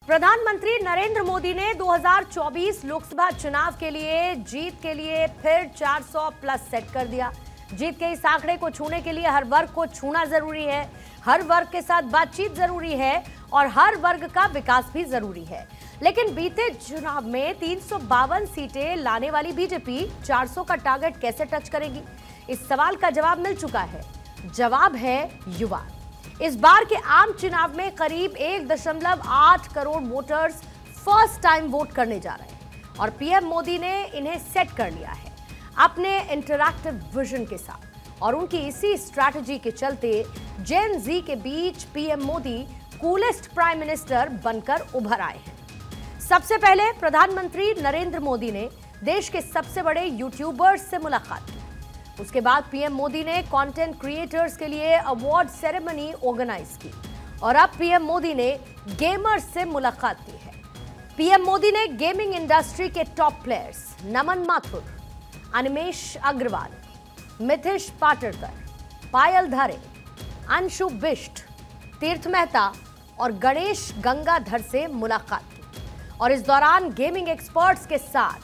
प्रधानमंत्री नरेंद्र मोदी ने 2024 लोकसभा चुनाव के लिए जीत के लिए फिर 400 प्लस सेट कर दिया। जीत के इस आंकड़े को छूने के लिए हर वर्ग को छूना जरूरी है, हर वर्ग के साथ बातचीत जरूरी है और हर वर्ग का विकास भी जरूरी है। लेकिन बीते चुनाव में 352 सीटें लाने वाली बीजेपी 400 का टारगेट कैसे टच करेगी? इस सवाल का जवाब मिल चुका है। जवाब है युवा। इस बार के आम चुनाव में करीब 1.8 crore voters first time vote करने जा रहे हैं और पीएम मोदी ने इन्हें सेट कर लिया है अपने इंटरैक्टिव विजन के साथ। और उनकी इसी स्ट्रैटेजी के चलते जेन जी के बीच PM Modi coolest prime minister बनकर उभर आए हैं। सबसे पहले प्रधानमंत्री नरेंद्र मोदी ने देश के सबसे बड़े यूट्यूबर्स से मुलाकात की। उसके बाद पीएम मोदी ने कंटेंट क्रिएटर्स के लिए अवार्ड सेरेमनी ऑर्गेनाइज की और अब पीएम मोदी ने गेमर्स से मुलाकात की है। पीएम मोदी ने गेमिंग इंडस्ट्री के टॉप प्लेयर्स नमन माथुर, अनिमेश अग्रवाल, मिथिश पाटरकर, पायल धारे, अंशु बिष्ट, तीर्थ मेहता और गणेश गंगाधर से मुलाकात की। और इस दौरान गेमिंग एक्सपर्ट्स के साथ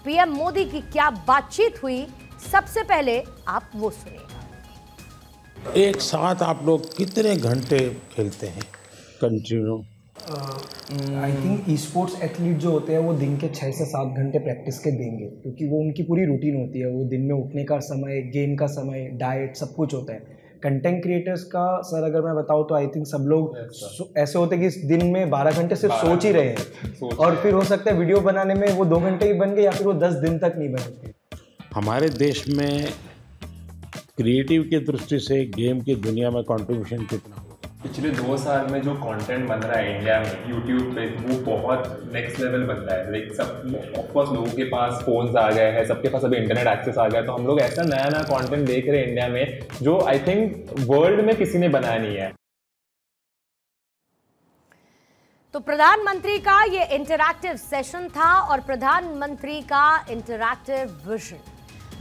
पीएम मोदी की क्या बातचीत हुई, सबसे पहले आप वो सुनिएगा। एक साथ आप लोग कितने घंटे खेलते हैं continue? I think e sports athlete जो होते हैं वो दिन के 6 से 7 घंटे प्रैक्टिस के देंगे, क्योंकि वो उनकी पूरी रूटीन होती है। वो दिन में उठने का समय, गेम का समय, डाइट, सब कुछ होता है। कंटेंट क्रिएटर्स का सर अगर मैं बताऊँ तो आई थिंक सब लोग ऐसे होते हैं कि दिन में 12 घंटे सिर्फ सोच ही रहे हैं और फिर हो सकता है वीडियो बनाने में वो 2 घंटे ही बन गए या फिर वो 10 दिन तक नहीं बने। हमारे देश में क्रिएटिव की दृष्टि से गेम की दुनिया में कंट्रीब्यूशन कितना होगा? पिछले 2 साल में जो कंटेंट बन रहा है इंडिया में यूट्यूब पे, वो बहुत नेक्स्ट लेवल बन रहा है। लाइक सब ऑफकोर्स लोगों के पास फोन्स आ गए हैं, सबके पास अभी इंटरनेट एक्सेस आ गया, तो हम लोग ऐसा नया नया कंटेंट देख रहे हैं इंडिया में जो आई थिंक वर्ल्ड में किसी ने बनाया नहीं है। तो प्रधानमंत्री का ये इंटरैक्टिव सेशन था और प्रधानमंत्री का इंटरैक्टिव विजन।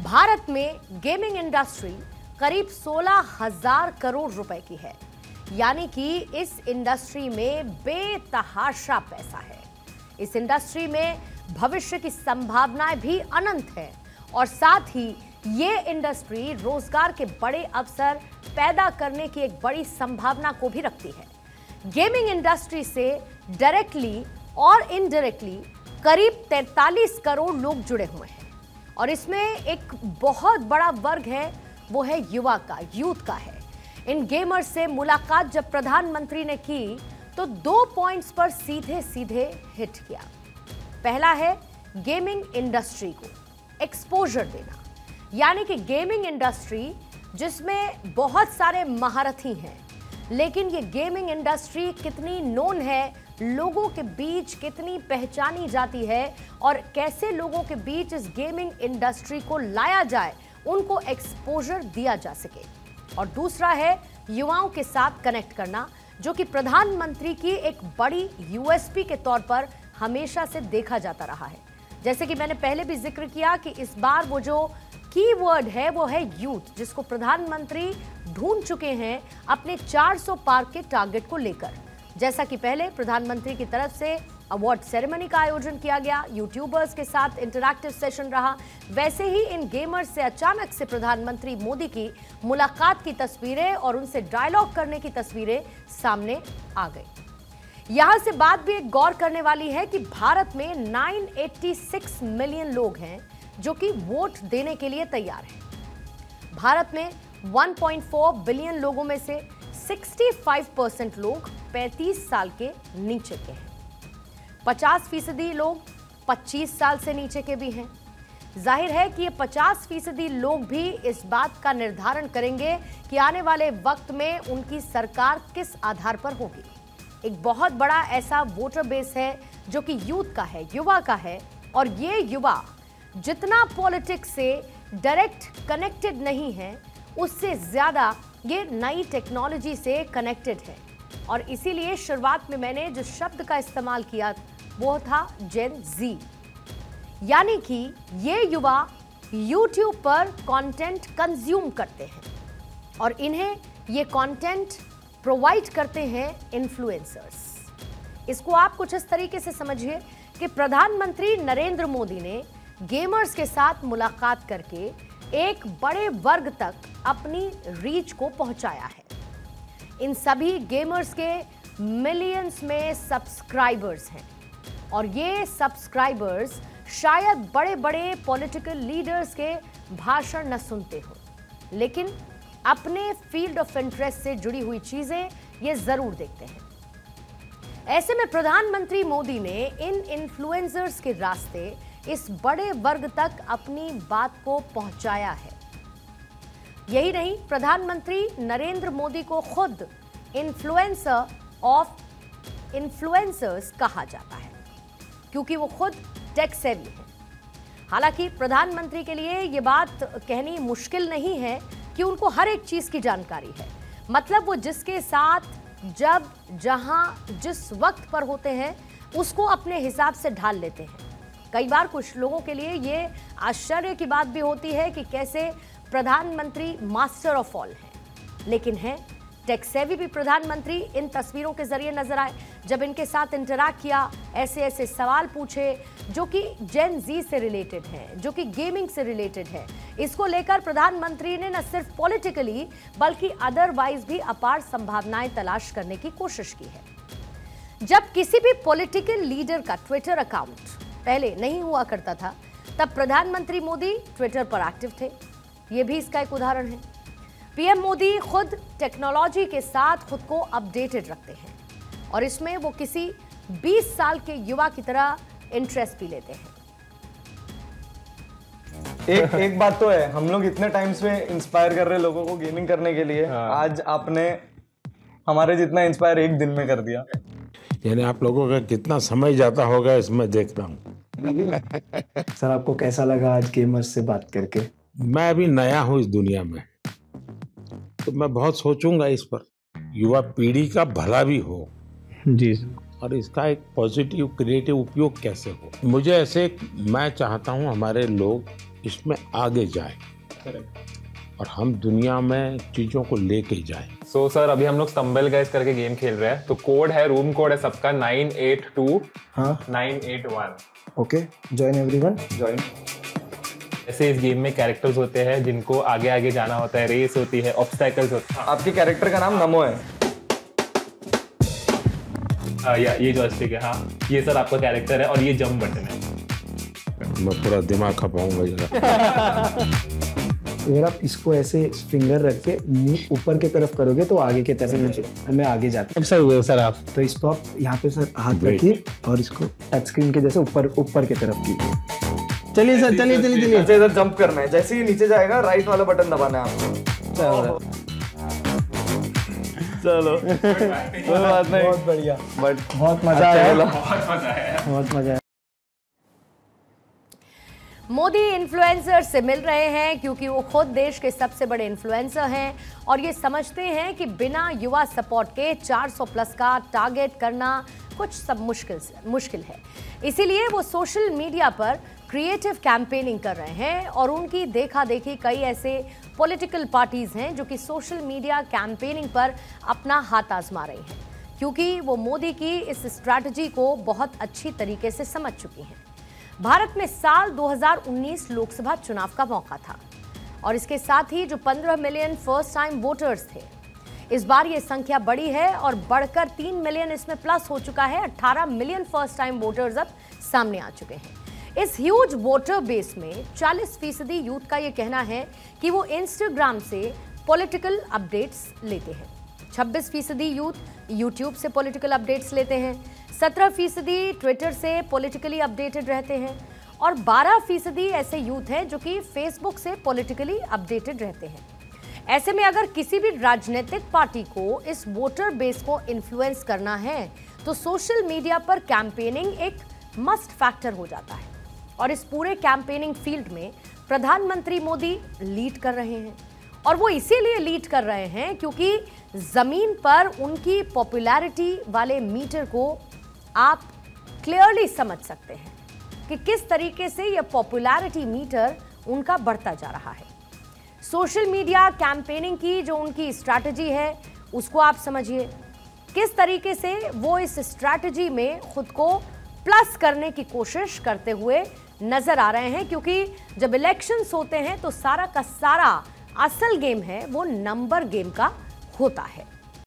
भारत में गेमिंग इंडस्ट्री करीब 16,000 करोड़ रुपए की है, यानी कि इस इंडस्ट्री में बेतहाशा पैसा है। इस इंडस्ट्री में भविष्य की संभावनाएं भी अनंत है और साथ ही ये इंडस्ट्री रोजगार के बड़े अवसर पैदा करने की एक बड़ी संभावना को भी रखती है। गेमिंग इंडस्ट्री से डायरेक्टली और इनडायरेक्टली करीब 43 करोड़ लोग जुड़े हुए हैं और इसमें एक बहुत बड़ा वर्ग है, वो है युवा का, यूथ का है। इन गेमर्स से मुलाकात जब प्रधानमंत्री ने की तो 2 पॉइंट्स पर सीधे सीधे हिट किया। पहला है गेमिंग इंडस्ट्री को एक्सपोजर देना, यानी कि गेमिंग इंडस्ट्री जिसमें बहुत सारे महारथी हैं, लेकिन ये गेमिंग इंडस्ट्री कितनी नोन है, लोगों के बीच कितनी पहचानी जाती है और कैसे लोगों के बीच इस गेमिंग इंडस्ट्री को लाया जाए, उनको एक्सपोजर दिया जा सके। और दूसरा है युवाओं के साथ कनेक्ट करना, जो कि प्रधानमंत्री की एक बड़ी यूएसपी के तौर पर हमेशा से देखा जाता रहा है। जैसे कि मैंने पहले भी जिक्र किया कि इस बार वो जो कीवर्ड है वो है यूथ, जिसको प्रधानमंत्री ढूंढ चुके हैं अपने 400 पार के टारगेट को लेकर। जैसा कि पहले प्रधानमंत्री की तरफ से अवार्ड सेरेमनी का आयोजन किया गया, यूट्यूबर्स के साथ इंटरैक्टिव सेशन रहा, वैसे ही इन गेमर्स से अचानक से प्रधानमंत्री मोदी की मुलाकात की तस्वीरें और उनसे डायलॉग करने की तस्वीरें सामने आ गई। यहां से बात भी एक गौर करने वाली है कि भारत में 986 मिलियन लोग हैं जो कि वोट देने के लिए तैयार हैं। भारत में 1.4 बिलियन लोगों में से 65% लोग 35 साल के नीचे के हैं। 50% लोग 25 साल से नीचे के भी हैं। जाहिर है कि ये 50% लोग भी इस बात का निर्धारण करेंगे कि आने वाले वक्त में उनकी सरकार किस आधार पर होगी। एक बहुत बड़ा ऐसा वोटर बेस है जो कि यूथ का है, युवा का है, और ये युवा जितना पॉलिटिक्स से डायरेक्ट कनेक्टेड नहीं है, उससे ज्यादा ये नई टेक्नोलॉजी से कनेक्टेड है। और इसीलिए शुरुआत में मैंने जो शब्द का इस्तेमाल किया वो था जेन जी, यानी कि ये युवा यूट्यूब पर कंटेंट कंज्यूम करते हैं और इन्हें ये कंटेंट प्रोवाइड करते हैं इन्फ्लुएंसर्स। इसको आप कुछ इस तरीके से समझिए कि प्रधानमंत्री नरेंद्र मोदी ने गेमर्स के साथ मुलाकात करके एक बड़े वर्ग तक अपनी रीच को पहुंचाया है। इन सभी गेमर्स के मिलियंस में सब्सक्राइबर्स हैं और ये सब्सक्राइबर्स शायद बड़े बड़े पॉलिटिकल लीडर्स के भाषण न सुनते हो, लेकिन अपने फील्ड ऑफ इंटरेस्ट से जुड़ी हुई चीजें ये जरूर देखते हैं। ऐसे में प्रधानमंत्री मोदी ने इन इन्फ्लुएंसर्स के रास्ते इस बड़े वर्ग तक अपनी बात को पहुंचाया है। यही नहीं, प्रधानमंत्री नरेंद्र मोदी को खुद इन्फ्लुएंसर ऑफ इन्फ्लुएंसर्स कहा जाता है क्योंकि वो खुद टेक सेवी है। हालांकि प्रधानमंत्री के लिए ये बात कहनी मुश्किल नहीं है कि उनको हर एक चीज की जानकारी है। मतलब वो जिसके साथ जब जहां जिस वक्त पर होते हैं उसको अपने हिसाब से ढाल लेते हैं। कई बार कुछ लोगों के लिए ये आश्चर्य की बात भी होती है कि कैसे प्रधानमंत्री मास्टर ऑफ ऑल हैं, लेकिन हैं टेक सेवी भी प्रधानमंत्री इन तस्वीरों के जरिए नजर आए। जब इनके साथ इंटरैक्ट किया, ऐसे ऐसे सवाल पूछे जो कि जेन जी से रिलेटेड हैं, जो कि गेमिंग से रिलेटेड है। इसको लेकर प्रधानमंत्री ने न सिर्फ पॉलिटिकली बल्कि अदरवाइज भी अपार संभावनाएं तलाश करने की कोशिश की है। जब किसी भी पॉलिटिकल लीडर का ट्विटर अकाउंट पहले नहीं हुआ करता था, तब प्रधानमंत्री मोदी ट्विटर पर एक्टिव थे। यह भी इसका एक उदाहरण है। पीएम मोदी खुद टेक्नोलॉजी के साथ खुद को अपडेटेड रखते हैं और इसमें वो किसी 20 साल के युवा की तरह इंटरेस्ट भी लेते हैं। एक बात तो है, हम लोग इतने टाइम से इंस्पायर कर रहे हैं लोगों को गेमिंग करने के लिए। आज आपने हमारे जितना इंस्पायर एक दिन में कर दिया। यानी आप लोगों का कितना समय जाता होगा इसमें देखता हूँ। सर, आपको कैसा लगा आज गेमर्स से बात करके? मैं अभी नया हूँ इस दुनिया में, तो मैं बहुत सोचूंगा इस पर, युवा पीढ़ी का भला भी हो जी और इसका एक पॉजिटिव क्रिएटिव उपयोग कैसे हो। मुझे ऐसे, मैं चाहता हूँ हमारे लोग इसमें आगे जाएं और हम दुनिया में चीजों को लेके जाएं। सो सर, अभी हम लोग स्टम्बल गाइस करके गेम खेल रहे हैं, तो कोड है, रूम कोड है सबका 982981। Okay, join everyone. ज्वाइन। ऐसे इस गेम में कैरेक्टर्स होते हैं जिनको आगे आगे जाना होता है, रेस होती है, ऑब्स्टैकल्स होते हैं। आपके कैरेक्टर का नाम नमो है। ये जॉयस्टिक है। हाँ, ये सर आपका कैरेक्टर है और ये जंप बटन है। मैं पूरा दिमाग खपाऊंगा जरा। अगर आप इसको ऐसे फिंगर रख के मुंह ऊपर की तरफ करोगे तो आगे की तरफ मैं आगे जाता हूँ। सर आप तो इसको आप यहाँ पे सर हाथ रखिए और इसको टच स्क्रीन के जैसे ऊपर की तरफ कीजिए। चलिए सर, चलिए। अच्छा, इधर जंप करना है। जैसे ही नीचे जाएगा राइट वाला बटन दबाना है आपको। चलो कोई बात नहीं, बहुत बढ़िया, बट बहुत मजा आया। बहुत मजा आया। मोदी इन्फ्लुएंसर से मिल रहे हैं क्योंकि वो खुद देश के सबसे बड़े इन्फ्लुएंसर हैं और ये समझते हैं कि बिना युवा सपोर्ट के 400 प्लस का टारगेट करना कुछ सब मुश्किल है। इसीलिए वो सोशल मीडिया पर क्रिएटिव कैंपेनिंग कर रहे हैं और उनकी देखा देखी कई ऐसे पॉलिटिकल पार्टीज हैं जो कि सोशल मीडिया कैंपेनिंग पर अपना हाथ आजमा रही हैं क्योंकि वो मोदी की इस स्ट्रैटेजी को बहुत अच्छी तरीके से समझ चुकी हैं। भारत में साल 2019 लोकसभा चुनाव का मौका था और इसके साथ ही जो 15 मिलियन फर्स्ट टाइम वोटर्स थे, इस बार ये संख्या बढ़ी है और बढ़कर 3 मिलियन इसमें प्लस हो चुका है। 18 मिलियन फर्स्ट टाइम वोटर्स अब सामने आ चुके हैं। इस ह्यूज वोटर बेस में 40% यूथ का ये कहना है कि वो इंस्टाग्राम से पॉलिटिकल अपडेट्स लेते हैं। 26% यूथ यूट्यूब से पॉलिटिकल अपडेट्स लेते हैं। 17% ट्विटर से पॉलिटिकली अपडेटेड रहते हैं और 12% ऐसे यूथ हैं जो कि फेसबुक से पॉलिटिकली अपडेटेड रहते हैं। ऐसे में अगर किसी भी राजनीतिक पार्टी को इस वोटर बेस को इन्फ्लुएंस करना है तो सोशल मीडिया पर कैंपेनिंग एक मस्ट फैक्टर हो जाता है और इस पूरे कैंपेनिंग फील्ड में प्रधानमंत्री मोदी लीड कर रहे हैं और वो इसीलिए लीड कर रहे हैं क्योंकि जमीन पर उनकी पॉपुलैरिटी वाले मीटर को आप क्लियरली समझ सकते हैं कि किस तरीके से यह पॉपुलैरिटी मीटर उनका बढ़ता जा रहा है। सोशल मीडिया कैंपेनिंग की जो उनकी स्ट्रैटेजी है उसको आप समझिए। किस तरीके से वो इस स्ट्रैटेजी में खुद को प्लस करने की कोशिश करते हुए नजर आ रहे हैं, क्योंकि जब इलेक्शंस होते हैं तो सारा का सारा असल गेम है वो नंबर गेम का होता है।